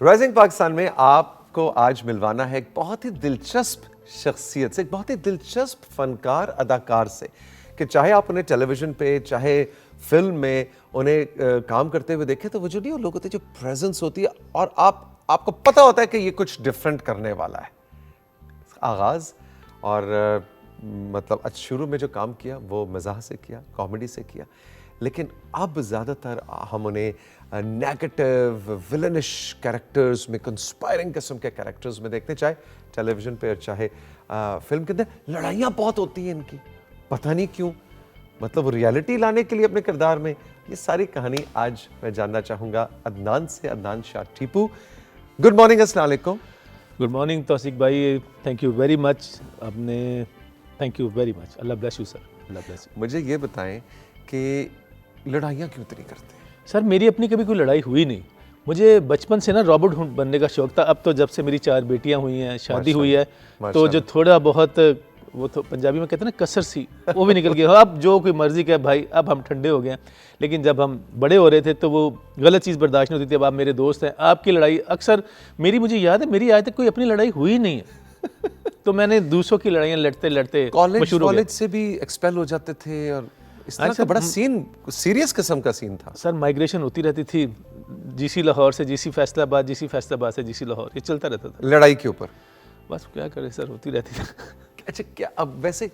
Rising Pakistan में आपको आज मिलवाना है एक बहुत ही दिलचस्प शख्सियत से, एक बहुत ही दिलचस्प फनकार अदाकार से, कि चाहे आप उन्हें टेलीविजन पे चाहे फिल्म में उन्हें काम करते हुए देखें तो वो जो नहीं, वो लोग होते हैं जो प्रेजेंस होती है और आपको पता होता है कि ये कुछ डिफरेंट करने वाला है। आगाज़ और मतलब आज शुरू में जो काम किया वो मज़ाह से किया, कॉमेडी से किया, लेकिन अब ज़्यादातर हम उन्हें नेगेटिव विलनिश कैरेक्टर्स में, कंस्पायरिंग किस्म के कैरेक्टर्स में देखते हैं, चाहे टेलीविज़न पे और चाहे फिल्म के अंदर। लड़ाइयाँ बहुत होती हैं इनकी, पता नहीं क्यों, मतलब रियलिटी लाने के लिए अपने किरदार में। ये सारी कहानी आज मैं जानना चाहूँगा अदनान से, अदनान शाह टीपू। गुड मॉर्निंग, अस्सलाम वालेकुम। गुड मॉर्निंग तौसीक भाई, थैंक यू वेरी मच। आपने thank you very much, Allah bless you sir, Allah bless you. मुझे ये बताएं कि लड़ाइयाँ क्यों इतनी करते हैं? सर मेरी अपनी कभी कोई लड़ाई हुई नहीं। मुझे बचपन से ना रॉबर्ट हुड बनने का शौक था। अब तो जब से मेरी 4 बेटियां हुई हैं, शादी हुई है, तो जो थोड़ा बहुत वो तो पंजाबी में कहते हैं ना कसर सी, वो भी निकल गया। अब जो कोई मर्जी का भाई, अब हम ठंडे हो गए हैं। लेकिन जब हम बड़े हो रहे थे तो वो गलत चीज़ बर्दाश्त नहीं होती थी। अब आप मेरे दोस्त हैं, आपकी लड़ाई अक्सर मेरी, मुझे याद है मेरी आज तक कोई अपनी लड़ाई हुई नहीं है। तो मैंने दूसरों की लड़ाइयाँ लड़ते लड़ते कॉलेज से भी एक्सपेल हो जाते थे और इस तरह का बड़ा सीन, सीरियस किस्म का सीन था। सर माइग्रेशन होती रहती थी, जीसी लाहौर से जीसी फैसलाबाद, जीसी फैसलाबाद से जीसी लाहौर, ये चलता रहता था लड़ाई के ऊपर। बस क्या करें सर, होती रहती थी। अच्छा, क्या अब वैसे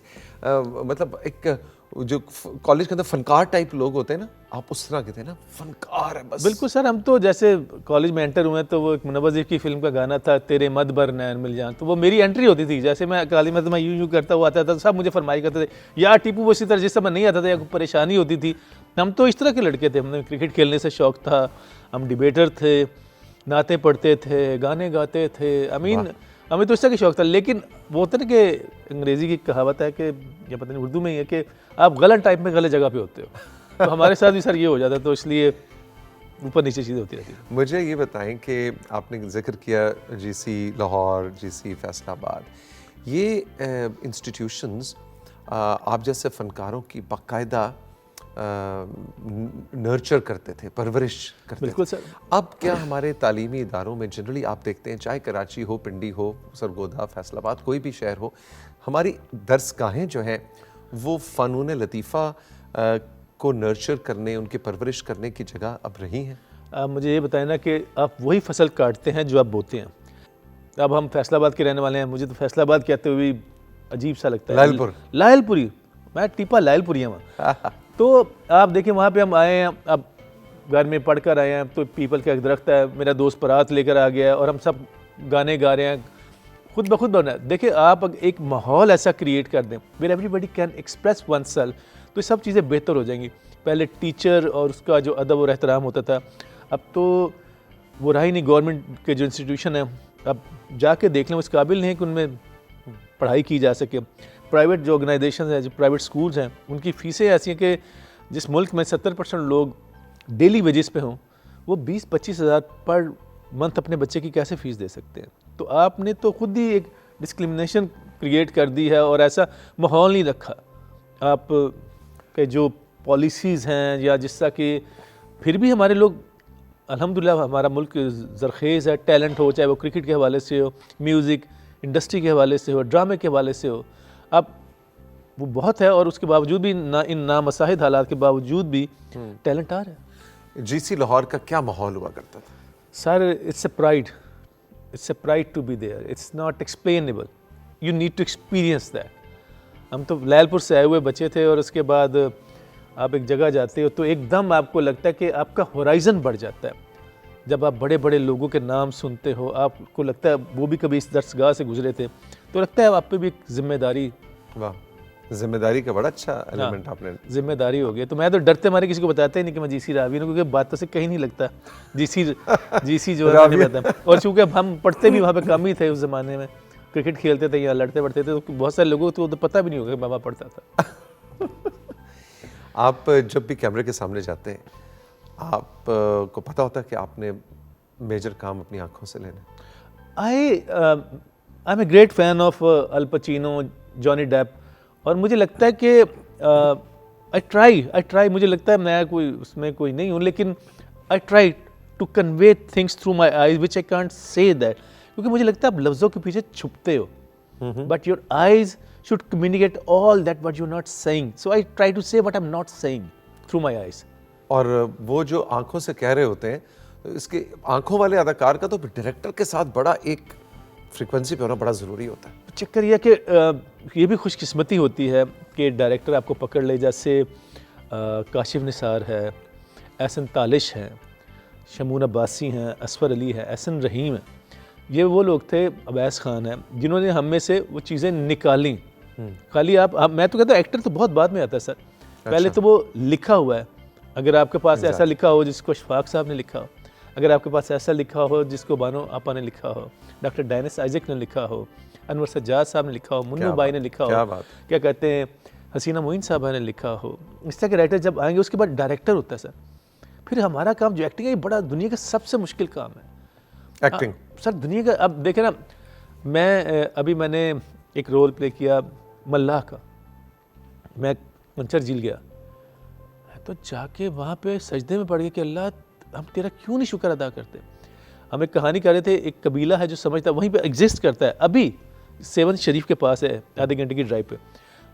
मतलब एक जो कॉलेज के अंदर फनकार टाइप लोग होते हैं ना, आप उस तरह के थे ना, फनकार है बस। बिल्कुल सर, हम तो जैसे कॉलेज में एंटर हुए तो वो एक मुनव्वर की फिल्म का गाना था, तेरे मद बर नैन मिल जान, तो वो मेरी एंट्री होती थी। जैसे मैं कॉलेज में तो मैं यूं करता हुआ आता था, सब मुझे फरमाई करते थे यार टीपू, वो इसी तरह जिस समय नहीं आता था या कोई परेशानी होती थी। हम तो इस तरह के लड़के थे, हमने क्रिकेट खेलने से शौक था, हम डिबेटर थे, नाते पढ़ते थे, गाने गाते थे। हमें तो इस तरह का शौक था। लेकिन वो होता है ना कि अंग्रेज़ी की कहावत है कि, या पता नहीं उर्दू में ही है कि आप गलत टाइप में गलत जगह पे होते हो। तो हमारे साथ भी सर ये हो जाता है, तो इसलिए ऊपर नीचे चीज़ें होती रहती हैं। मुझे ये बताएं कि आपने जिक्र किया जीसी लाहौर, जीसी फैसलाबाद, ये इंस्टीट्यूशंस आप जैसे फ़नकारों की बाकायदा नर्चर करते थे, परवरिश करते बिल्कुल थे। सर। अब क्या हमारे तालीमी इदारों में जनरली आप देखते हैं, चाहे कराची हो, पिंडी हो, सरगोदा, फैसलाबाद, कोई भी शहर हो, हमारी दरसगाहें जो हैं वो फ़नून लतीफ़ा को नर्चर करने, उनकी परवरिश करने की जगह अब रही हैं? आप मुझे ये बताएं ना कि आप वही फसल काटते हैं जो आप बोते हैं। अब हम फैसलाबाद के रहने वाले हैं, मुझे तो फैसलाबाद कहते हुए अजीब सा लगता है। लायलपुरी, मैं टीपा लायलपुरी हूँ वहाँ। तो आप देखिए वहाँ पे हम आए हैं, अब घर में पढ़ कर आए हैं, तो पीपल का एक दरख्त है, मेरा दोस्त परात लेकर आ गया और हम सब गाने गा रहे हैं, खुद ब खुद बना। देखिए आप एक माहौल ऐसा क्रिएट कर दें where everybody can express one self, तो ये सब चीज़ें बेहतर हो जाएंगी। पहले टीचर और उसका जो अदब और एहतराम होता था, अब तो वो रहा ही नहीं। गवर्नमेंट के जो इंस्टीट्यूशन है, अब जाके देख लें, उस काबिल नहीं है कि उनमें पढ़ाई की जा सके। प्राइवेट जो ऑर्गेनाइजेशन हैं, जो प्राइवेट स्कूल्स हैं, उनकी फ़ीसें ऐसी हैं कि जिस मुल्क में 70% लोग डेली वेजेस पे हों, वो 20-25 हज़ार पर मंथ अपने बच्चे की कैसे फ़ीस दे सकते हैं? तो आपने तो खुद ही एक डिस्क्रिमिनेशन क्रिएट कर दी है और ऐसा माहौल नहीं रखा। आप के जो पॉलिसीज़ हैं, या जिस तरह कि फिर भी हमारे लोग, अल्हम्दुलिल्लाह हमारा मुल्क ज़रखेज़ है, टैलेंट हो, चाहे वो क्रिकेट के हवाले से हो, म्यूज़िक इंडस्ट्री के हवाले से हो, ड्रामे के हवाले से हो, अब वो बहुत है। और उसके बावजूद भी इन नामसाहिद हालात के बावजूद भी टैलेंट आ रहा है। जीसी लाहौर का क्या माहौल हुआ करता था? Sir it's a pride to be there, it's not explainable, you need to experience that. हम तो लायलपुर से आए हुए बच्चे थे और उसके बाद आप एक जगह जाते हो तो एकदम आपको लगता है कि आपका होराइज़न बढ़ जाता है। जब आप बड़े बड़े लोगों के नाम सुनते हो, आपको लगता है वो भी कभी इस दरसगाह से गुजरे थे, तो लगता है आप पे भी एक जिम्मेदारी। वाह, जिम्मेदारी का बड़ा अच्छा एलिमेंट आपने। जिम्मेदारी हो गई। तो मैं तो डरते मारे किसी को बताते ही नहीं कि मैं जीसी रावी हूँ, क्योंकि बातों से कहीं नहीं लगता जीसी जो है नहीं पता। और चूँकि हम पढ़ते भी वहाँ पे कम ही थे उस ज़माने में, क्रिकेट खेलते थे या लड़ते पढ़ते थे, तो बहुत सारे लोगों को तो पता भी नहीं होगा कि मैं वहाँ पढ़ता था। आप जब भी कैमरे के सामने जाते हैं, आप को पता होता है कि आपने मेजर काम अपनी आंखों से लेना? I am a great fan of Al Pacino, Johnny Depp, और मुझे लगता है कि आई ट्राई, मुझे लगता है मैं कोई उसमें कोई नहीं हूँ, लेकिन I try to convey things through my eyes which I can't say that, क्योंकि मुझे लगता है आप लफ्ज़ों के पीछे छुपते हो, but your eyes should communicate all that what you're not saying. So I try to say what I'm not saying through my eyes. और वो जो आंखों से कह रहे होते हैं, तो इसके आंखों वाले अदाकार का तो डायरेक्टर के साथ बड़ा एक फ्रीक्वेंसी पे होना बड़ा ज़रूरी होता है। चक्कर यह कि ये भी खुशकिस्मती होती है कि डायरेक्टर आपको पकड़ ले, जैसे काशिफ निसार है, एहसन तालिश हैं, शमून अब्बासी हैं, असफर अली है, एहसन रहीम है। ये वो लोग थे, अवैस खान है, जिन्होंने हम में से वो चीज़ें निकाली। खाली आप मैं तो कहता हूँ एक्टर तो बहुत बाद में आता है सर, पहले तो वो लिखा हुआ है। अगर आपके पास ऐसा लिखा हो जिसको अशफाक साहब ने लिखा हो, अगर आपके पास ऐसा लिखा हो जिसको बानो आपा ने लिखा हो, डॉक्टर डायनेस आइजक ने लिखा हो, अनवर सज्जाद साहब ने लिखा हो, मुन्नू भाई ने लिखा हो, क्या कहते हैं हसीना मोइन साहब ने लिखा हो, इस तरह के राइटर जब आएंगे उसके बाद डायरेक्टर होता है सर। फिर हमारा काम जो एक्टिंग है, ये बड़ा दुनिया का सबसे मुश्किल काम है एक्टिंग सर, दुनिया का। अब देखे ना, मैंने एक रोल प्ले किया मल्लाह का, मैं मंचर झील गया तो जाके वहाँ पे सजदे में पड़ गए कि अल्लाह हम तेरा क्यों नहीं शुक्र अदा करते। हम एक कहानी कर रहे थे, एक कबीला है जो समझता है वहीं पे एग्जिस्ट करता है, अभी सेवन शरीफ के पास है, आधे घंटे की ड्राइव पे,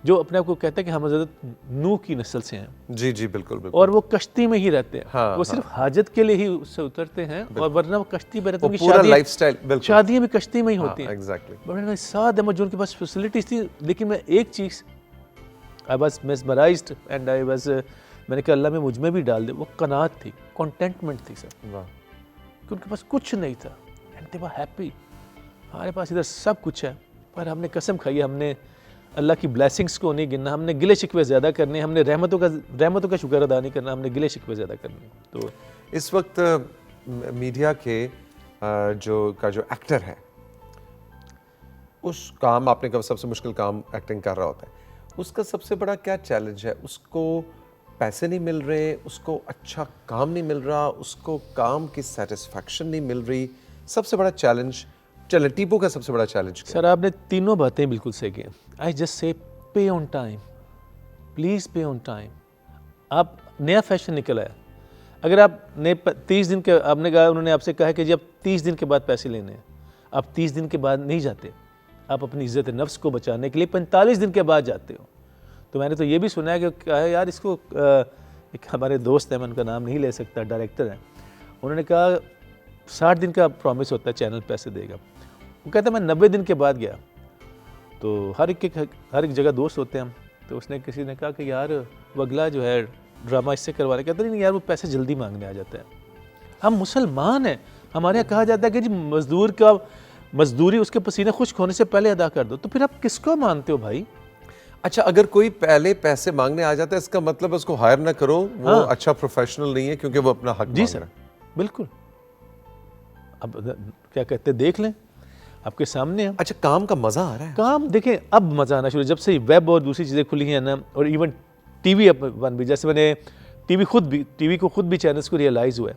जो अपने आप को कहता है कि हम हज़रत नूह की नस्ल से हैं। जी जी बिल्कुल बिल्कुल। और वो कश्ती में ही रहते हैं। हाँ, वो सिर्फ हाजत के लिए ही उससे उतरते हैं, और वरना वो कश्ती में रहते हैं। पूरा लाइफस्टाइल, शादियाँ भी कश्ती में ही होती हैं। एग्जैक्टली। बट साथ है उनके पास फैसिलिटीज थी, लेकिन मैं एक चीज़ I was mesmerised and I was, मैंने कहा अल्लाह में मुझ में भी डाल दे, वो कनात थी, कंटेंटमेंट थी सर, कि उनके पास कुछ नहीं था एंड दे वर हैप्पी। हमारे पास इधर सब कुछ है, पर हमने कसम खाई है, हमने अल्लाह की ब्लेसिंग्स को नहीं गिनना, हमने गिले शिकवे ज़्यादा करने, हमने रहमतों का शुक्र अदा नहीं करना, हमने गिले शिकवे ज़्यादा करने। तो इस वक्त मीडिया के जो एक्टर है, उस काम आपने कहा सबसे मुश्किल काम एक्टिंग कर रहा होता है, उसका सबसे बड़ा क्या चैलेंज है? उसको पैसे नहीं मिल रहे, उसको अच्छा काम नहीं मिल रहा, उसको काम की सेटिस्फैक्शन नहीं मिल रही, सबसे बड़ा चैलेंज चले टीपो का सबसे बड़ा चैलेंज क्या? सर आपने तीनों बातें बिल्कुल सही की। आई जस्ट से पे ऑन टाइम, प्लीज़ पे ऑन टाइम। आप नया फैशन निकल आया, अगर आप ने 30 दिन के, आपने कहा, उन्होंने आपसे कहा है कि जब 30 दिन के बाद पैसे लेने हैं, आप 30 दिन के बाद नहीं जाते, आप अपनी इज़्ज़त नफ्स को बचाने के लिए 45 दिन के बाद जाते हो। तो मैंने तो ये भी सुना है कि कहा है यार इसको, एक हमारे दोस्त हैं, मैं उनका नाम नहीं ले सकता, डायरेक्टर हैं, उन्होंने कहा 60 दिन का प्रॉमिस होता है चैनल पैसे देगा। वो कहता मैं 90 दिन के बाद गया, तो हर एक जगह दोस्त होते हैं हम, तो उसने किसी ने कहा कि यार वो अगला जो है ड्रामा इससे करवा रहे, कहते नहीं यार वो पैसे जल्दी मांगने आ जाता है। हम मुसलमान हैं, हमारे यहाँ कहा जाता है कि जी मजदूर का मजदूरी उसके पसीने खुश्क होने से पहले अदा कर दो, तो फिर आप किसको मानते हो भाई? अच्छा, अगर कोई पहले पैसे मांगने आ जाता है, इसका मतलब उसको हायर ना करो, वो हाँ। अच्छा प्रोफेशनल नहीं है, क्योंकि वो अपना हक जी मांग सर, रहा है। बिल्कुल। अब क्या कहते हैं, देख लें, आपके सामने है। अच्छा, काम का मजा आ रहा है? काम देखें, अब मज़ा आना शुरू, जब से वेब और दूसरी चीज़ें खुली हैं ना, और इवन टीवी वन भी, जैसे मैंने टीवी को खुद भी चैनल्स को रियलाइज़ हुआ है,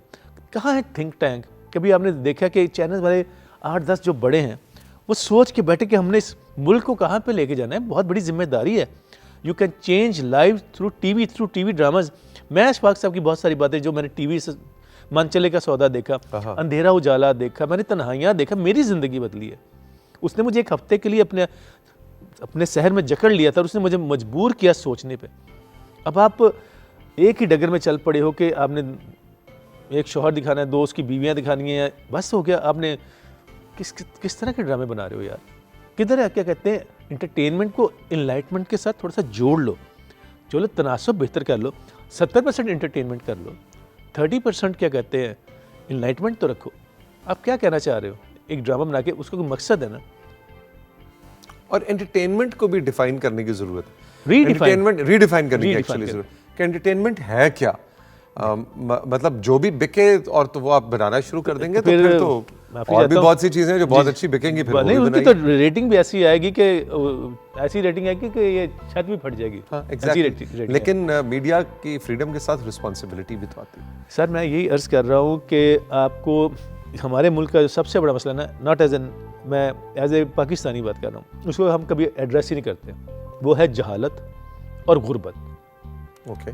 कहाँ है थिंक टैंक? कभी आपने देखा कि चैनल वाले 8-10 जो बड़े हैं, वो सोच के बैठे कि हमने इस मुल्क को कहाँ पे लेके जाना है, बहुत बड़ी जिम्मेदारी है। You can change live through TV dramas. मैं अशफाक साहब की बहुत सारी बातें जो मैंने टीवी से, मनचले का सौदा देखा, अंधेरा उजाला देखा, मैंने तन्हाइयाँ देखा, मेरी ज़िंदगी बदली है। उसने मुझे एक हफ्ते के लिए अपने शहर में जकड़ लिया था और उसने मुझे मजबूर किया सोचने पे। अब आप एक ही डगर में चल पड़े हो कि आपने एक शौहर दिखाना है, 2 उसकी बीवियाँ दिखानी है, बस हो गया। आपने किस तरह के ड्रामे बना रहे हो यार? किधर है, क्या कहते हैं, इंटरटेनमेंट को इनलाइटमेंट के साथ थोड़ा सा जोड़ लो, चलो तनासब बेहतर कर लो, 70% इंटरटेनमेंट कर लो, 30% क्या कहते हैं इनलाइटमेंट तो रखो। आप क्या कहना चाह रहे हो? एक ड्रामा बना के उसका कोई मकसद है ना। और एंटरटेनमेंट को भी डिफाइन करने की जरूरत है, रीडिफाइन करने की एक्चुअली जरूरत है कि एंटरटेनमेंट है क्या। मतलब जो भी बिके और तो वो आप बनाना शुरू कर देंगे, तो फिर तो और भी बहुत सी चीजें जो बहुत अच्छी बिकेंगी, फिर नहीं, उनकी तो रेटिंग भी ऐसी आएगी कि ऐसी रेटिंग आएगी कि ये छत भी फट जाएगी। हाँ, exactly. लेकिन मीडिया की फ्रीडम के साथ रिस्पॉन्सिबिलिटी भी तो आती है। सर मैं यही अर्ज़ कर रहा हूँ कि आपको हमारे मुल्क का जो सबसे बड़ा मसला ना, नॉट मैं एज ए पाकिस्तानी बात कर रहा हूँ, उसको हम कभी एड्रेस ही नहीं करते, वो है जहालत और गुर्बत। ओके।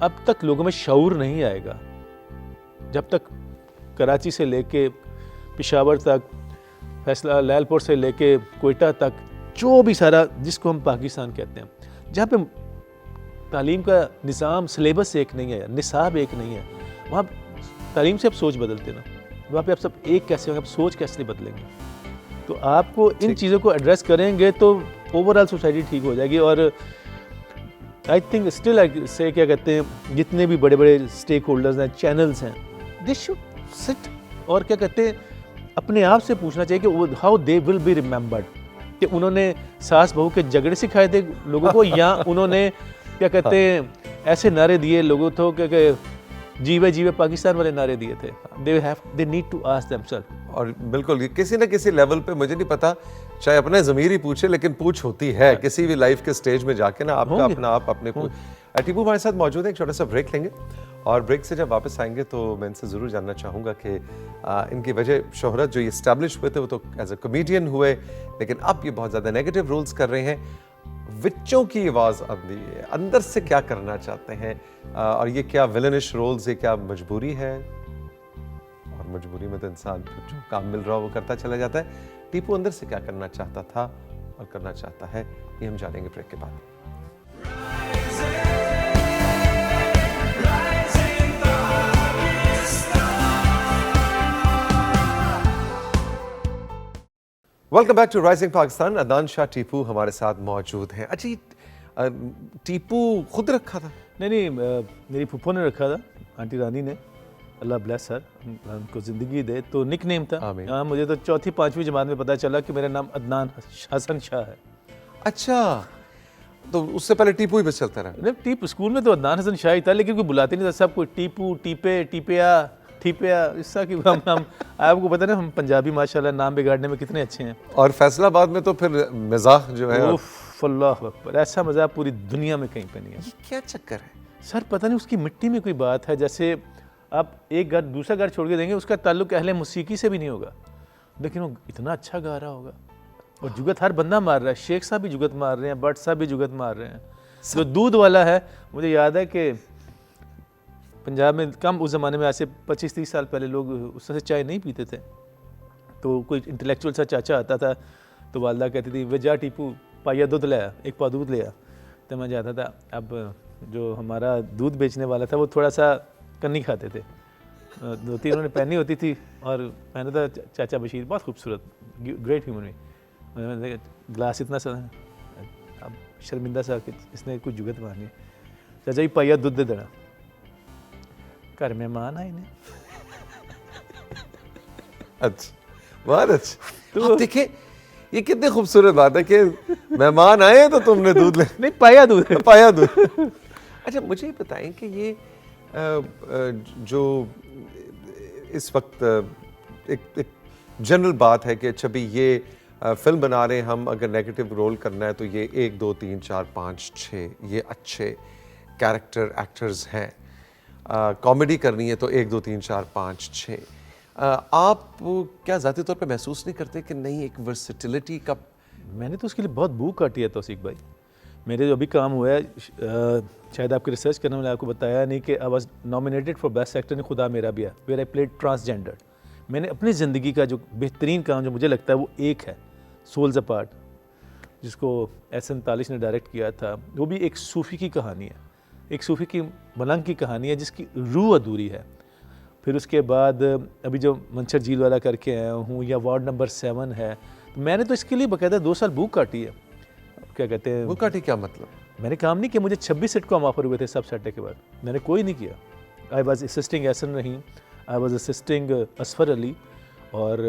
अब तक लोगों में शऊर नहीं आएगा जब तक कराची से लेके पेशावर तक, फैसला लैलपुर से लेके कोयटा तक, जो भी सारा जिसको हम पाकिस्तान कहते हैं, जहाँ पे तालीम का निज़ाम सिलेबस एक नहीं है, निसाब एक नहीं है, वहाँ तालीम से आप सोच बदलते ना, वहाँ पे आप सब एक कैसे होंगे, आप सोच कैसे बदलेंगे। तो आपको इन चीज़ों को एड्रेस करेंगे तो ओवरऑल सोसाइटी ठीक हो जाएगी। और आई थिंक स्टिल से क्या कहते हैं, जितने भी बड़े बड़े स्टेक होल्डर्स हैं, चैनल्स हैं, दे शुड सिट और क्या कहते हैं अपने आप से पूछना चाहिए कि how they will be remembered, कि उन्होंने सास बहू के झगड़े सिखाए थे लोगों को, या उन्होंने क्या कहते हैं ऐसे नारे दिए लोगों को कि जीवे जीवे पाकिस्तान वाले नारे दिए थे। They need to ask themself. और बिल्कुल ये किसी ना किसी लेवल पे, मुझे नहीं पता, चाहे अपने ज़मीर ही पूछे, लेकिन पूछ होती है किसी भी लाइफ के स्टेज में जाके ना, आपका अपना आप अपने को। टीपू हमारे साथ मौजूद है, एक छोटा सा ब्रेक लेंगे और ब्रेक से जब वापस आएंगे तो मैं इनसे ज़रूर जानना चाहूँगा कि इनकी वजह शोहरत जो ये इस्टेब्लिश हुए थे वो तो एज ए कॉमेडियन हुए, लेकिन अब ये बहुत ज़्यादा नेगेटिव रोल्स कर रहे हैं। विच्चों की आवाज़ आती है, अंदर से क्या करना चाहते हैं, और ये क्या विलनिश रोल्स, ये क्या मजबूरी है, और मजबूरी में तो इंसान जो काम मिल रहा हो वो करता चला जाता है। टीपू अंदर से क्या करना चाहता था और करना चाहता है, ये हम जानेंगे ब्रेक के बाद। Welcome back to rising Pakistan. Adnan Shah Tipu हमारे साथ मौजूद हैं। अच्छा, टीपू खुद रखा था? नहीं, मेरी फूफो ने रखा था, आंटी रानी ने, अल्लाह ब्लेस सर, उनको ज़िंदगी दे। तो निक नेम था। हाँ, मुझे तो चौथी पाँचवीं जमात में पता चला कि मेरा नाम अदनान हसन शाह है। अच्छा, तो उससे पहले टीपू ही बस चलता रहा? नहीं, टीपू स्कूल में तो अदनान हसन शाह ही था, लेकिन कोई बुलाते नहीं था, सब कोई टीपू, टीपे, टीपिया, ठीपिया, इसका कि हम आपको पता ना, हम पंजाबी माशाल्लाह नाम बिगाड़ने में कितने अच्छे हैं। और फैसलाबाद में तो फिर मज़ाक जो है, अल्लाह अकबर, ऐसा मज़ाक पूरी दुनिया में कहीं पे नहीं है। क्या चक्कर है सर? पता नहीं, उसकी मिट्टी में कोई बात है। जैसे आप एक घर दूसरा घर छोड़ के देंगे, उसका ताल्लुक अहले मौसीकी से भी नहीं होगा, लेकिन वो इतना अच्छा गा रहा होगा। और जुगत हर बंदा मार रहा है, शेख साहब भी जुगत मार रहे हैं, भट्ट साहब भी जुगत मार रहे हैं। जो दूध वाला है, मुझे याद है कि पंजाब में कम उस ज़माने में, आज से 25-30 साल पहले लोग उस तरह से चाय नहीं पीते थे। तो कोई इंटेलेक्चुअल सा चाचा आता था तो वालदा कहती थी, वे जा टीपू पाया दूध ले आ, एक पा दूध ले आ। तो मैं जाता था। अब जो हमारा दूध बेचने वाला था वो थोड़ा सा कन्नी खाते थे, धोती उन्होंने पहनी होती थी, और मैंने था चाचा बशीर, बहुत खूबसूरत, ग्रेट ह्यूमन बीइंग। मैंने ग्लास इतना सा, अब शर्मिंदा सा कि इसने कुछ जुगत मारनी। चाचा जी पाया दूध दे देना, घर मेहमान आए ने। अच्छा, बहुत अच्छा। तो देखिए, ये कितनी खूबसूरत बात है कि मेहमान आए तो तुमने दूध ले नहीं पाया दूध, पाया दूध। अच्छा, मुझे बताएं कि ये जो इस वक्त एक जनरल बात है कि अच्छा भी ये फिल्म बना रहे हैं हम, अगर नेगेटिव रोल करना है तो ये 1 2 3 4 5 6 ये अच्छे कैरेक्टर एक्टर्स हैं, कॉमेडी करनी है तो 1 2 3 4 5 6। आप क्या ज़ाती तौर पे महसूस नहीं करते कि नहीं एक वर्सेटिलिटी का? मैंने तो उसके लिए बहुत भूख काटी है तौसीक भाई। मेरे जो अभी काम हुआ है, शायद आपकी रिसर्च करने में आपको बताया नहीं कि I was nominated for best actor in खुदा मेरा भी है, वेयर आई प्लेड ट्रांसजेंडर। मैंने अपनी ज़िंदगी का जो बेहतरीन काम जो मुझे लगता है वो एक है, सोल्स अपार्ट, जिसको एहसन तालिश ने डायरेक्ट किया था। वो भी एक सूफ़ी की कहानी है, एक सूफ़ी की मलंग की कहानी है जिसकी रूह अधूरी है। फिर उसके बाद अभी जो मंचर झील वाला करके आया हूँ, या वार्ड नंबर 7 है, तो मैंने तो इसके लिए बाकायदा 2 साल भूख काटी है। क्या कहते हैं भूख काटी? क्या मतलब? मैंने काम नहीं किया, मुझे 26 सिटकॉम ऑफर हुए थे सब सेट के बाद, मैंने कोई नहीं किया। I was assisting Ehsan Rahim, I was assisting Asfar Ali, और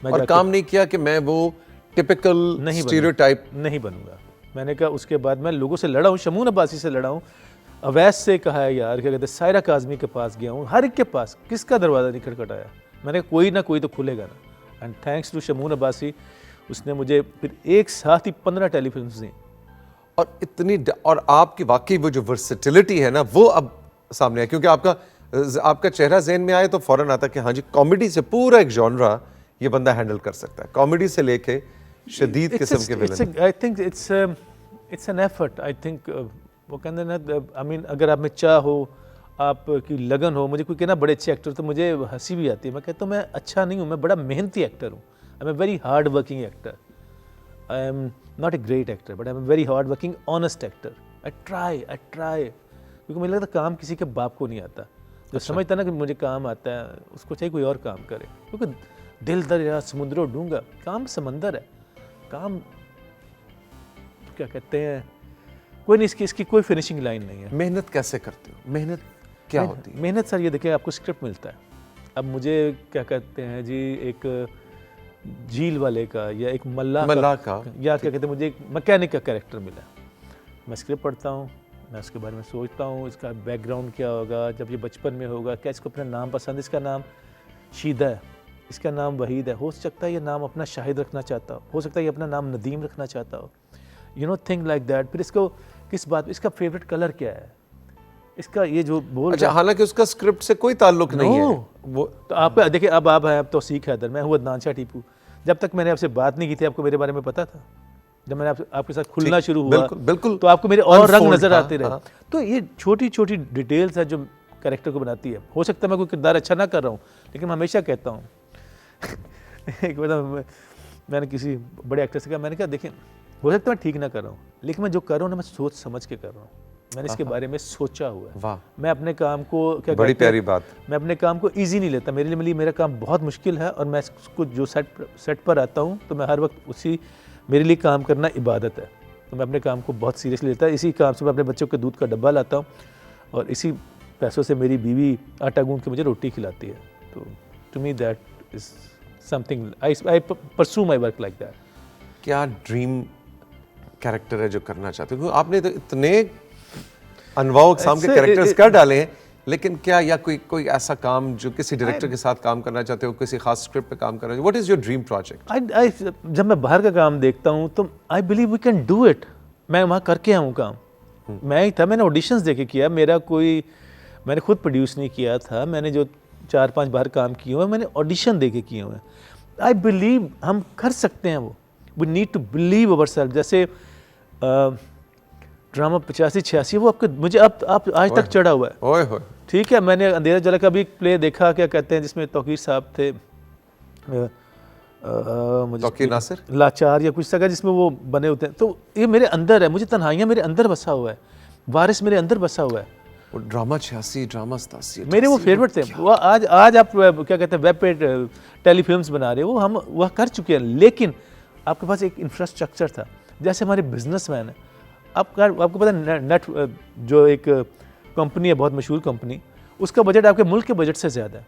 मैं और काम नहीं किया कि मैं वो टिपिकल स्टीरियोटाइप नहीं बनूंगा। मैंने कहा, उसके बाद मैं लोगों से लड़ा हूँ, शमून अब्बासी से लड़ा हूँ, अवैस से कहा है यार, क्या कहते हैं सायरा काज़मी के पास गया हूँ, हर एक के पास, किसका दरवाज़ा नहीं खटखटाया। मैंने कोई ना कोई तो खुलेगा ना। And thanks to Shamoon Abbasi, उसने मुझे फिर एक साथ ही 15 टेलीफिल्म्स दी। और इतनी और आपकी वाकई वो जो वर्सेटिलिटी है ना, वो अब सामने आया, क्योंकि आपका चेहरा ज़हन में आए तो फ़ौरन आता कि हाँ जी, कॉमेडी से पूरा एक जॉनरा ये बंदा हैंडल कर सकता है, कॉमेडी से लेके शदीद किस्म के villain. I think it's an effort. I think वो कहते हैं ना, आई मीन अगर आप में चाह हो, आपकी लगन हो। मुझे कोई कहना बड़े अच्छे एक्टर, तो मुझे हंसी भी आती है। मैं कहता हूँ मैं अच्छा नहीं हूँ, मैं बड़ा मेहनती एक्टर हूँ। I am a very hard working actor. I am not a great actor but I am a very hard working honest actor. I try क्योंकि मुझे लगता है काम किसी के बाप को नहीं आता। जो समझता ना कि मुझे काम आता है, उसको चाहिए कोई और काम करे, क्योंकि दिल दरिया समुद्रों डूंगा, काम समंदर है। काम क्या कहते हैं, कोई नहीं, इसकी कोई फिनिशिंग लाइन नहीं है। मेहनत कैसे करते हो? मेहनत क्या होती है? मेहनत सर ये देखिए, आपको स्क्रिप्ट मिलता है। अब मुझे क्या कहते हैं जी, एक झील वाले का या एक मल्लाह का या क्या कहते हैं, मुझे एक मैकेनिक का कैरेक्टर मिला। मैं स्क्रिप्ट पढ़ता हूँ, मैं उसके बारे में सोचता हूँ, इसका बैकग्राउंड क्या होगा, जब ये बचपन में होगा, क्या इसको अपना नाम पसंद, इसका नाम शीदा है, इसका नाम वहीद है, हो सकता है ये नाम अपना शाहिद रखना चाहता हो सकता है ये अपना नाम नदीम रखना चाहता हो, you know thing like that. फिर इसको किस बात, इसका फेवरेट कलर क्या है, इसका ये जो बोल, अच्छा, हालांकि उसका स्क्रिप्ट से कोई ताल्लुक नहीं है वो। तो आप देखिए, अब आप हैं, अब तौसीक हैदर, मैं हूँ अदनान शाह टीपू। जब तक मैंने आपसे बात नहीं की थी, आपको मेरे बारे में पता था? जब मैंने आपके साथ खुलना शुरू हुआ, बिल्कुल, तो आपको मेरे और रंग नजर आते रहे। तो ये छोटी छोटी डिटेल्स है जो कैरेक्टर को बनाती है। हो सकता है मैं कोई किरदार अच्छा ना कर रहा हूँ, लेकिन मैं हमेशा कहता हूँ एक बार मैंने किसी बड़े एक्टर से कहा, मैंने कहा देखिए, हो सकता है मैं ठीक ना कर रहा हूँ, लेकिन मैं जो कर रहा हूँ ना, मैं सोच समझ के कर रहा हूँ। मैंने इसके बारे में सोचा हुआ है। मैं अपने काम को, क्या बड़ी प्यारी बात, मैं अपने काम को इजी नहीं लेता। मेरे लिए मेरा काम बहुत मुश्किल है, और मैं इसको जो सेट पर आता हूँ, तो मैं हर वक्त उसी, मेरे लिए काम करना इबादत है। तो मैं अपने काम को बहुत सीरियसली लेता है। इसी काम से मैं अपने बच्चों के दूध का डब्बा लाता हूँ, और इसी पैसों से मेरी बीवी आटा गूंद के मुझे रोटी खिलाती है। तो to me that is something, I pursue my work like that. क्या ड्रीम कैरेक्टर है जो करना चाहते हो? आपने तो इतने अनवाउ अक़साम के कैरेक्टर्स कर डाले हैं, लेकिन क्या या कोई ऐसा काम जो किसी डायरेक्टर के साथ काम करना चाहते हो, किसी खास स्क्रिप्ट पे काम करना चाहते हो? What is your dream project? जब मैं बाहर का काम देखता हूँ तो I believe we can do it. मैं वहाँ करके आऊँ काम, मैं ही था, मैंने ऑडिशंस देके किया। मैंने खुद प्रोड्यूस नहीं किया था, मैंने जो 4-5 बार काम किए हुए, मैंने ऑडिशन देके किए हुए हैं। आई बिलीव हम कर सकते हैं वो। We need to believe our self. जैसे ड्रामा 85-86 वो आपके, मुझे आप आज तक चढ़ा हुआ है। ठीक है, मैंने अंधेरा जला का भी प्ले देखा, क्या कहते हैं, जिसमें तौकीर साहब थे, तौकीर नासिर, लाचार या कुछ जगह जिसमें वो बने होते हैं। तो ये मेरे अंदर है, मुझे तन्हाइयाँ मेरे अंदर बसा हुआ है, वारिस मेरे अंदर बसा हुआ है। वो ड्रामा 86, ड्रामा 87 मेरे वो फेवरेट थे। वो आज आप क्या कहते हैं, वेब पे टेलीफिल्म्स बना रहे हो, वो हम वह कर चुके हैं, लेकिन आपके पास एक इंफ्रास्ट्रक्चर था। जैसे हमारे बिजनेसमैन है, आपको पता है, नेट जो एक कंपनी है, बहुत मशहूर कंपनी, उसका बजट आपके मुल्क के बजट से ज़्यादा है।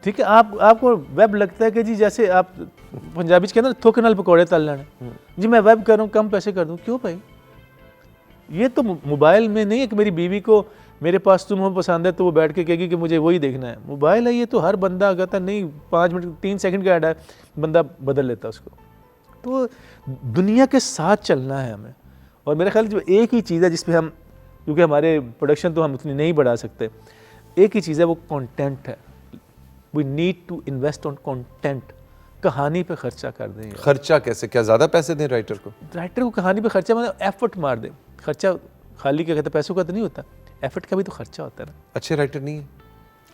ठीक है, आपको वेब लगता है कि जी जैसे आप पंजाबी के अंदर थोक नाल पकौड़े तल लेने, जी मैं वेब कर रहा हूँ, कम पैसे कर दूँ। क्यों भाई? ये तो मोबाइल में नहीं है कि मेरी बीवी को मेरे पास तुम हो पसंद है तो वो बैठ के कहेगी कि मुझे वही देखना है। मोबाइल है ये, तो हर बंदा कहता नहीं 5 मिनट 3 सेकंड का ऐड है, बंदा बदल लेता उसको। तो दुनिया के साथ चलना है हमें। और मेरे ख्याल जो एक ही चीज़ है जिस पे हम, क्योंकि हमारे प्रोडक्शन तो हम उतनी नहीं बढ़ा सकते, एक ही चीज़ है, वो कंटेंट है। We need to invest on content. कहानी पे खर्चा कर दें। खर्चा कैसे? क्या ज़्यादा पैसे दें राइटर को? राइटर को कहानी पे खर्चा, मतलब एफर्ट मार दें। खर्चा खाली क्या कहते हैं, पैसों का तो नहीं होता, एफर्ट का भी तो खर्चा होता है ना। अच्छे राइटर नहीं है?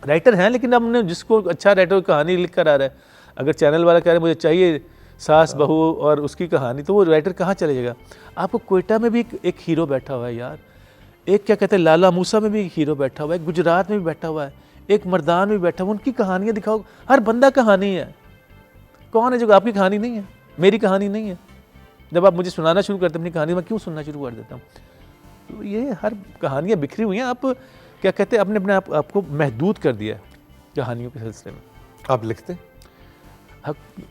राइटर हैं, लेकिन अब हमने जिसको अच्छा राइटर कहानी लिख कर आ रहा है, अगर चैनल वाला कह रहे मुझे चाहिए सास बहू और उसकी कहानी, तो वो राइटर कहाँ चले जाएगा? आपको कोयटा में भी एक हीरो बैठा हुआ है यार, एक क्या कहते हैं लाला मूसा में भी एक हीरो बैठा हुआ है, गुजरात में भी बैठा हुआ है, एक मर्दान में भी बैठा हुआ है। उनकी कहानियाँ दिखाओ। हर बंदा कहानी है। कौन है जो आपकी कहानी नहीं है? मेरी कहानी नहीं है। जब आप मुझे सुनाना शुरू करते हैं अपनी कहानी, मैं क्यों सुनना शुरू कर देता हूँ? तो ये हर कहानियाँ बिखरी हुई हैं। आप क्या कहते हैं, अपने आपको महदूद कर दिया है कहानियों के सिलसिले में। आप लिखते?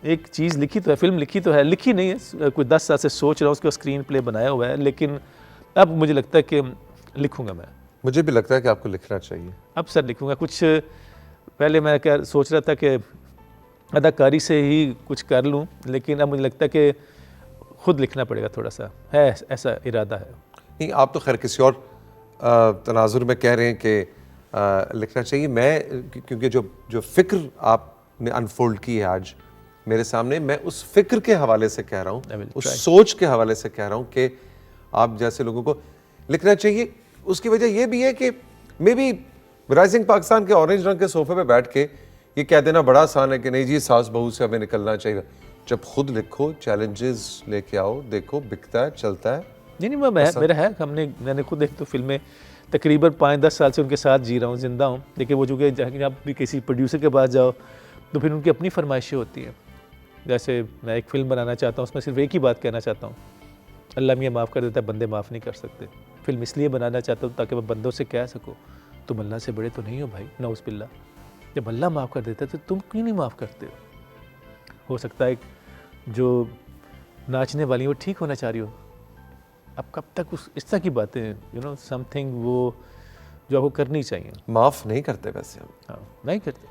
एक चीज़ लिखी तो है, फिल्म लिखी तो है, लिखी नहीं है, कोई 10 साल से सोच रहा हूँ, उसका स्क्रीन प्ले बनाया हुआ है, लेकिन अब मुझे लगता है कि लिखूँगा मैं। मुझे भी लगता है कि आपको लिखना चाहिए। अब सर लिखूँगा। कुछ पहले मैं क्या सोच रहा था कि अदाकारी से ही कुछ कर लूँ, लेकिन अब मुझे लगता है कि खुद लिखना पड़ेगा, थोड़ा सा है, ऐसा इरादा है। नहीं, आप तो खैर किसी और तनाजुर में कह रहे हैं कि लिखना चाहिए। मैं क्योंकि जो फ़िक्र आपने अनफोल्ड की है आज मेरे सामने, मैं उस फ़िक्र के हवाले से कह रहा हूँ, उस सोच के हवाले से कह रहा हूँ कि आप जैसे लोगों को लिखना चाहिए। उसकी वजह यह भी है कि मे बी राइजिंग पाकिस्तान के ऑरेंज रंग के सोफे पे बैठ के ये कह देना बड़ा आसान है कि नहीं जी सास बहू से हमें निकलना चाहिए। जब खुद लिखो, चैलेंजेस लेके आओ, देखो बिकता है, चलता है। नहीं मेरा है, मैंने खुद एक तो फिल्में तकरीबन 5-10 साल से उनके साथ जी रहा हूँ, जिंदा हूँ। देखिए वो जो कि आप भी किसी प्रोड्यूसर के पास जाओ तो फिर उनकी अपनी फरमाइशें होती हैं। जैसे मैं एक फ़िल्म बनाना चाहता हूँ, उसमें सिर्फ एक ही बात कहना चाहता हूँ, अल्लाह मियाँ माफ़ कर देता है, बंदे माफ़ नहीं कर सकते। फिल्म इसलिए बनाना चाहता हूँ ताकि मैं बंदों से कह सकूँ तुम अल्लाह से बड़े तो नहीं हो भाई, नौज़ बिल्लाह। जब अल्लाह माफ़ कर देता है तो तुम क्यों नहीं माफ़ करते हो सकता है जो नाचने वाली वो ठीक होना चाह रही हो, अब कब तक इस तरह की बातें, यू नो समथिंग वो जो आपको करनी चाहिए। माफ़ नहीं करते वैसे हम। हाँ, नहीं करते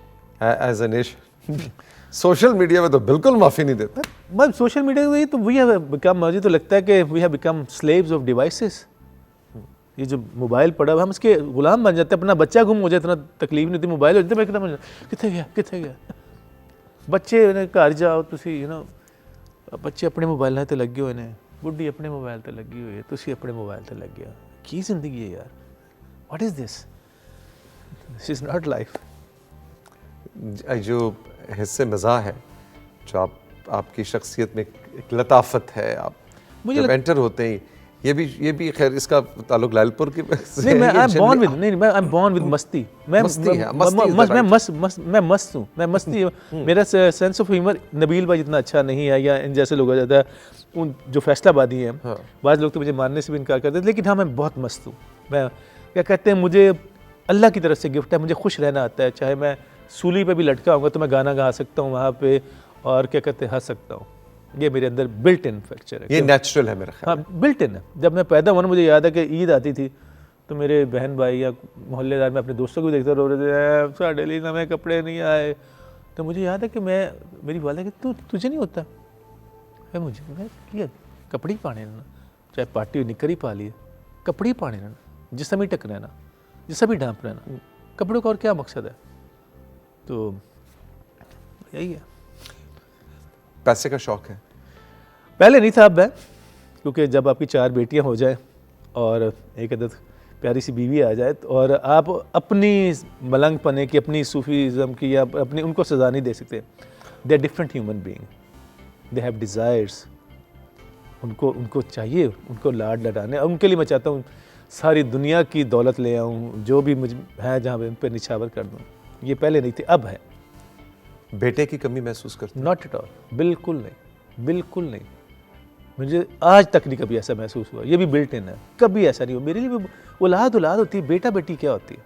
as a nation. Social media में तो बिल्कुल माफ़ी नहीं देता। बस सोशल मीडिया तो वी हैव बिकम, मुझे तो लगता है कि we have become slaves of devices. ये जो मोबाइल पड़ा हुआ हम इसके गुलाम बन जाते हैं। अपना बच्चा गुम हो जाए इतना तकलीफ नहीं होती, मोबाइल हो जाता है एकदम कितने गया बच्चे ने घर जाओ तुसी, यू नो बच्चे अपने मोबाइल ते लगे हुए ने, बुढ़ी अपने मोबाइल ते लगी हुई है, तुसी अपने मोबाइल ते लग गया। की जिंदगी है यार, what is this is not life. जो हिस्से मज़ा है, जो आपकी शख्सियत में एक लताफत है, आप जब एंटर होते ही ये भी खैर इसका ताल्लुक लालपुर की नहीं, मैं आई एम बोर्न विद मस्ती। मैं मस्त हूँ, मैं मस्ती। मेरा सेंस ऑफ ह्यूमर नबील भाई जितना अच्छा नहीं है, या इन जैसे लोग आ जाता है उन जो फैसलाबादी हैं। हाँ। बाज़ लोग तो मुझे मानने से भी इनकार करते हैं, लेकिन हाँ मैं बहुत मस्त हूँ। मैं क्या कहते हैं, मुझे अल्लाह की तरफ से गिफ्ट है, मुझे खुश रहना आता है। चाहे मैं सूली पे भी लटका होगा तो मैं गाना गा सकता हूँ वहाँ पे, और क्या कहते हैं हंस सकता हूँ। ये मेरे अंदर बिल्ट इन फैक्चर है, ये नेचुरल है मेरा ख्याल। हाँ बिल्ट इन है। जब मैं पैदा हुआ ना, मुझे याद है कि ईद आती थी तो मेरे बहन भाई या मोहल्लेदार, मैं अपने दोस्तों को देखता रो रहे थे साढ़े लिए नए कपड़े नहीं आए। तो मुझे याद है कि मेरी वाला कि तुझे नहीं होता है, मुझे मैं किया कपड़े ही पाने ना, चाहे पार्टी निकर ही पा लिए, कपड़े ही पाने ना, जिस समय टक रहना, जिस समय ढांप रहना, कपड़ों का और क्या मकसद है। तो यही है। पैसे का शौक है? पहले नहीं था, अब है, क्योंकि जब आपकी 4 बेटियां हो जाए और एक अदद प्यारी सी बीवी आ जाए और आप अपनी मलंग पने की, अपनी सूफीज़म की या अपनी उनको सज़ा नहीं दे सकते। They are different human being, they have desires. उनको चाहिए, उनको लाड लडाने। उनके लिए मैं चाहता हूँ सारी दुनिया की दौलत ले आऊँ, जो भी मुझे है जहाँ पे उन पर निछावर कर दूँ। ये पहले नहीं थे, अब है। बेटे की कमी महसूस करते? नॉट एट ऑल, बिल्कुल नहीं, बिल्कुल नहीं। मुझे आज तक नहीं कभी ऐसा महसूस हुआ। ये भी बिल्ट इन है, कभी ऐसा नहीं हुआ। मेरे लिए भी औलाद होती है, बेटा बेटी क्या होती है।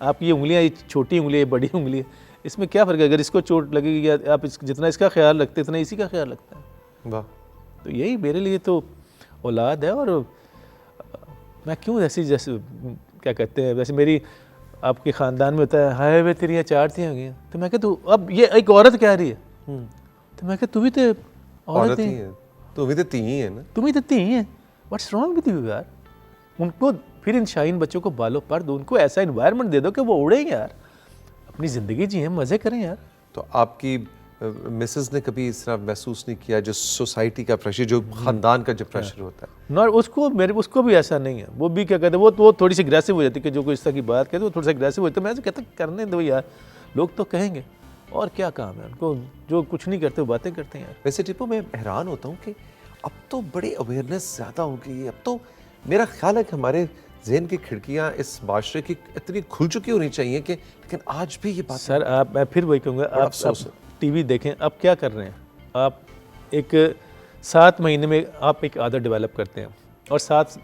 आपकी ये उंगलियाँ, ये छोटी उंगली है, बड़ी उंगली है, इसमें क्या फ़र्क है। अगर इसको चोट लगेगी या आप जितना इसका ख्याल रखते इतना इसी का ख्याल रखता है। वाह। तो यही मेरे लिए तो औलाद है। और मैं क्यों ऐसी, जैसे क्या कहते हैं, वैसे मेरी आपके ख़ानदान में होता है, हाय वे तेरी 4 थी हो गई। तो मैं कहता हूँ अब ये एक औरत कह रही है, तो मैं कहता तू भी तो औरत ही है, तू भी तो ती ही है ना, तुम ही तो ती है। व्हाट्स रॉन्ग विद यू यार। उनको फिर इन शाहीन बच्चों को बालों पर दो, उनको ऐसा इन्वायरमेंट दे दो कि वो उड़े यार, अपनी ज़िंदगी जिए, मज़े करें यार। तो आपकी मिसेस ने कभी इस तरह महसूस नहीं किया, जो सोसाइटी का प्रेशर, जो ख़ानदान का जो प्रेशर होता है? ना, उसको भी ऐसा नहीं है। वो भी क्या कहते हैं, वो थोड़ी सी अग्रेसिव हो जाती है कि जो कोई इस तरह की बात कहते हैं, वो थोड़ा सा अग्रेसिव हो जाता है। मैं कहता करने दो यार, लोग तो कहेंगे, और क्या काम है उनको, जो कुछ नहीं करते वो बातें करते हैं यार। वैसे टिप्पो, मैं हैरान होता हूँ कि अब तो बड़ी अवेयरनेस ज़्यादा हो गई है। अब तो मेरा ख्याल है कि हमारे ज़हन की खिड़कियाँ इस माशरे की इतनी खुल चुकी होनी चाहिए कि, लेकिन आज भी ये बात। सर मैं फिर वही कहूँगा, आप टीवी देखें, आप क्या कर रहे हैं, आप एक 7 महीने में आप एक आदत डेवलप करते हैं और 7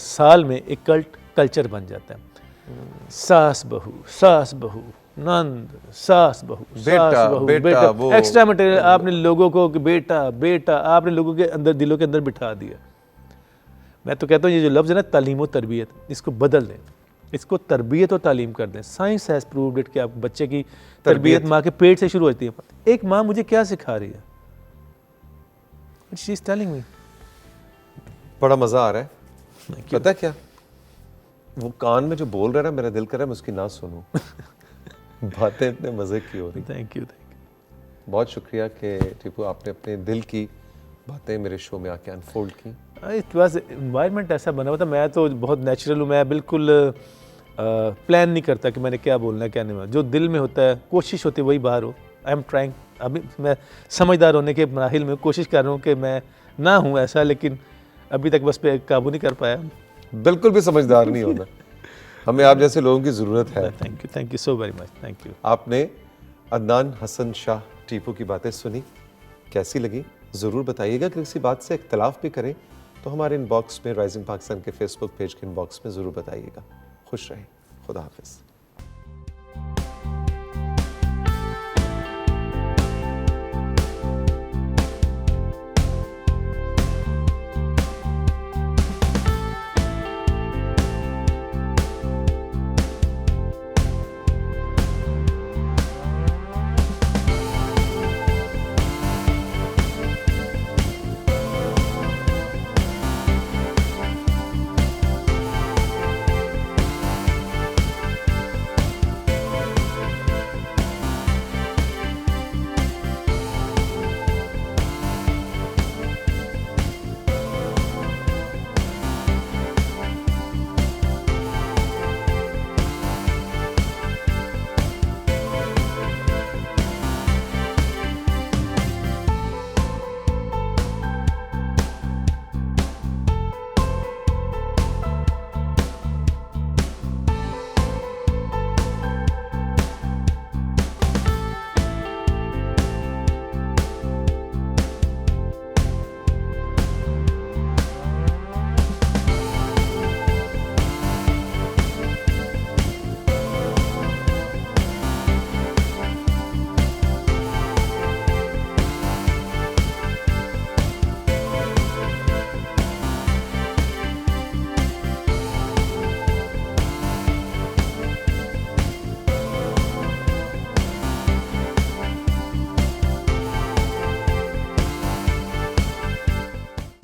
साल में एक कल्चर बन जाता है। सास बहू नंद, सास बहू, बेटा, एक्स्ट्रा मटेरियल आपने लोगों को बेटा आपने लोगों के अंदर, दिलों के अंदर बिठा दिया। मैं तो कहता हूँ ये जो लफ्ज़ है ना, तालीम और तरबियत, इसको बदल दें, इसको तरबियत और तालीम कर दें। साइंस हैज़ प्रूव्ड इट कि आप बच्चे की तरबियत माँ के पेट से शुरू होती है। एक माँ मुझे क्या सिखा रही है, शी इज़ टेलिंग मी। बड़ा मज़ा आ रहा है। पता है क्या, वो कान में जो बोल रहा है ना, मेरा दिल कर रहा है मैं उसकी ना सुनूं। बातें इतने मज़े की हो रही। Thank you. बहुत शुक्रिया कि टिप्पो आपने अपने दिल की बातें मेरे शो में आके अनफोल्ड की। इसके बाद इन्वायरमेंट ऐसा बना हुआ था। मैं तो बहुत नेचुरल हूँ, मैं बिल्कुल प्लान नहीं करता कि मैंने क्या बोलना है क्या नहीं। जो दिल में होता है, कोशिश होती है वही बाहर हो। आई एम ट्राइंग, अभी मैं समझदार होने के मराहिल में कोशिश कर रहा हूँ कि मैं ना हूँ ऐसा, लेकिन अभी तक बस पे काबू नहीं कर पाया। बिल्कुल भी समझदार नहीं होना, हमें आप जैसे लोगों की ज़रूरत है। Thank you so very much, thank you. आपने अदनान हसन शाह टीपू की बातें सुनी, कैसी लगी ज़रूर बताइएगा। किसी बात से इख्तलाफ भी करें तो हमारे इनबॉक्स में, राइजिंग पाकिस्तान के फेसबुक पेज के इनबॉक्स में ज़रूर बताइएगा। खुश रहें, खुदा हाफिज़।